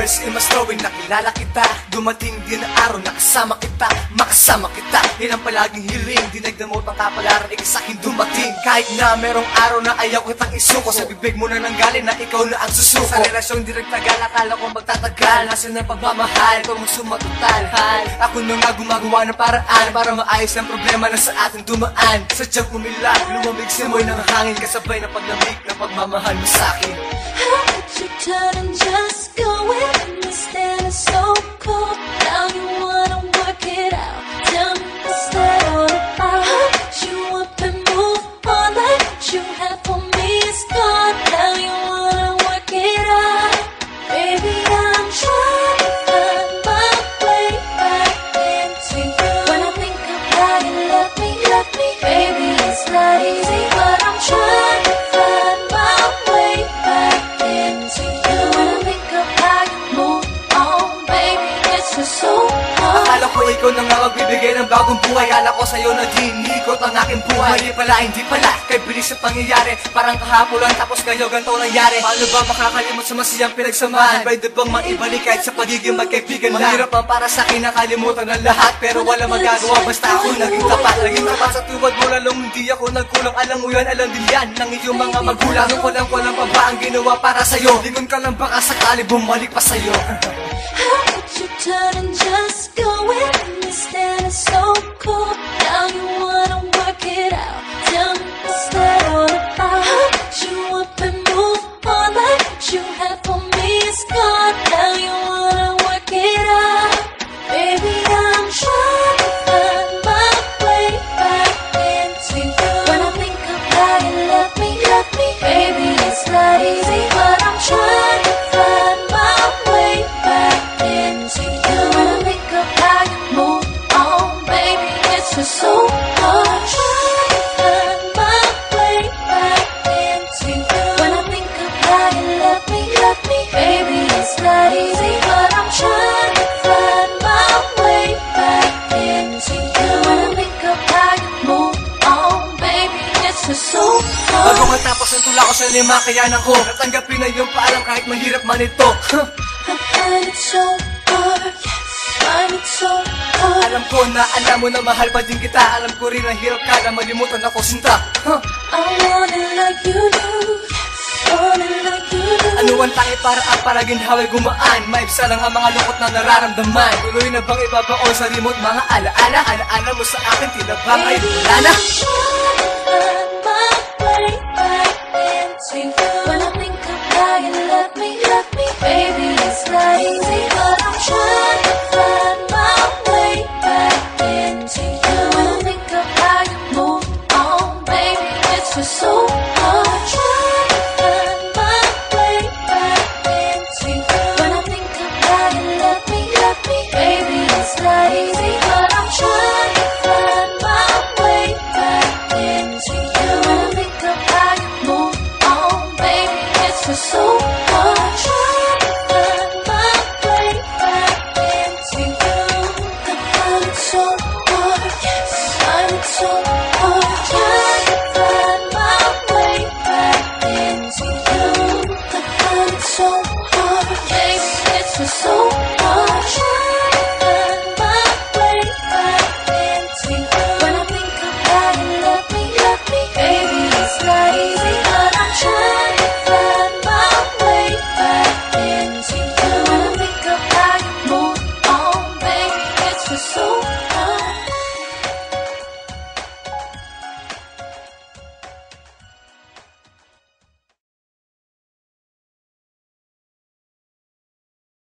first in my story, nakilala kita. Dumating din ang araw, nakasama kita, makasama kita. Yan ang palaging hiling, di nagdamot ang kapalaran, ikasakin dumating. Kahit na merong araw na ayaw kitang isuko, sa bibig mo na nanggaling na ikaw na ang susuko. Sa relasyong di nagtagal, akala ko magtatagal. Nasaan ang pagmamahal, kung sumatotal. Ako na nga gumagawa ng paraan para maayos ang problema na sa atin dumaan. Sadyang umilag, lumamig simoy ng hangin, kasabay na paglamig ng pagmamahal mo sa'kin. How could you turn and just go with me, standing so cold? Now you wanna work it out. Tell me what's that all about? How could you up and move on like what you had for me is gone? Now you wanna work it out. Baby, I'm trying to find my way back into you. When I think of how you left me, baby, it's not easy, but I'm trying to find my way back into you. When I think of how you move on, baby, it's just so hard. Akala ko ikaw na nga magbibigay ng bagong buhay. Akala ko sa'yo na dinikot ang aking buhay. Mali pala, hindi pala, kay bilis ang pangyayari. Parang kahapon lang tapos ngayon ganito nangyari. Paano ba makakalimot sa masiyang pinagsamahan? Pwede bang maibalik kahit sa pagiging magkaibigan lang? Mahirap ang para sa'kin nakalimutan ng lahat, pero wala magagawa basta ako naging tapat. Naging tapat sa tuwad mo lalong hindi ako nagkulang. Alam mo yan, alam din yan ng iyong mga magulang. Nung walang pa ba ang ginawa para sa'yo? Lingon ka lang baka sakali bumalik pa sa'yo. How could you turn and just go with me, standing so cold? Now you wanna work it out. Tell me what's that all about? How could you up and move on like what you had for me is gone? Now you wanna work it out. Baby, I'm trying to find my way back into you. When I think of how you left me, baby, it's not easy, but I'm trying to find my way back into you. When I think of how you move on, baby, it's just so hard. Trying to find my way back into you. When I think of how you left me, baby, it's not easy, but I'm trying to find my way back into you. When I think of how you move on, baby, it's just so hard. Bago matapos ang tula ko sa lima, kayanan ko natanggapin na yung paalam kahit mahirap man ito. I find it so hard, yes, find it so hard. Alam ko na alam mo na mahal pa din kita. Alam ko rin na hirap ka na malimutan ako sinta. I want it like you do, yes, want it like you do. Ano ang tangi para ang paraginhaway gumaan? Maibsa lang ang mga lungkot na nararamdaman. Tuloy na bang ibabaon sa remote mga alaala? Alaala mo sa akin, tila ba ay wala na? When I think of how you left me, baby, it's not easy, but I'm trying to find my way back into you. When I think of how you move on, baby, it's just so hard. Trying to find my way back into you. When I think of how you left me, baby, it's not easy, but I'm trying to find my way back into you. When I think of how you move on, baby, it's just so hard. Trying to find my way back into you. I find it so hard, yes, find it so hard. Trying to find my way back into you. I find it so